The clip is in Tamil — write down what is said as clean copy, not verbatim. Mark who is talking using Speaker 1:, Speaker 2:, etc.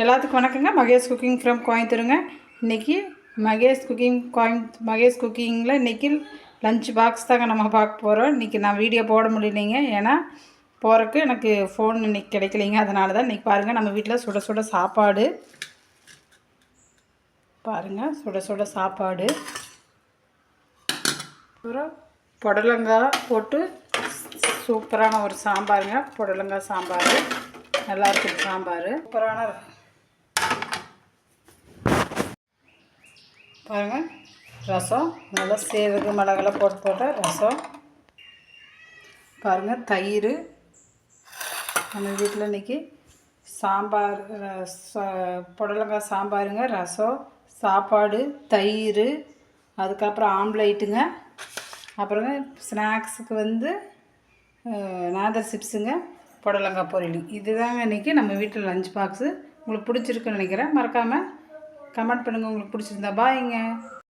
Speaker 1: எல்லாத்துக்கும் வணக்கங்க. மகேஷ் குக்கிங் ஃப்ரம் கோயம்புத்தூருங்க. இன்றைக்கி மகேஷ் குக்கிங்கில் இன்றைக்கி லஞ்ச் பாக்ஸ் தாங்க நம்ம பார்க்க போகிறோம். இன்றைக்கி நான் வீடியோ போட முடியலைங்க, ஏன்னா போகிறக்கு எனக்கு ஃபோன் இன்றைக்கி கிடைக்கலைங்க. அதனால தான் இன்றைக்கி பாருங்கள், நம்ம வீட்டில் சுட சுட சாப்பாடு பாருங்கள், சுட சுட சாப்பாடு, அப்புறம் புடலங்காய் போட்டு சூப்பரான ஒரு சாம்பாருங்க. புடலங்காய் சாம்பார் நல்லாயிருக்கும். சாம்பார் சூப்பரான பாருங்கள். ரசம் நல்லா சீரக மிளகெல்லாம் போட்ட ரசம் பாருங்கள். தயிர், நம்ம வீட்டில் இன்றைக்கி சாம்பார், புடலங்காய் சாம்பாருங்க, ரசம், சாப்பாடு, தயிர், அதுக்கப்புறம் ஆம்லேட்டுங்க. அப்புறங்க ஸ்நாக்ஸுக்கு நாதர் சிப்ஸுங்க, புடலங்காய் பொரியல். இதுதாங்க இன்றைக்கி நம்ம வீட்டில் லஞ்ச் பாக்ஸு. உங்களுக்கு பிடிச்சிருக்குன்னு நினைக்கிறேன். மறக்காமல் கமெண்ட் பண்ணுங்கள் உங்களுக்கு பிடிச்சிருந்தா. பாய்ங்க.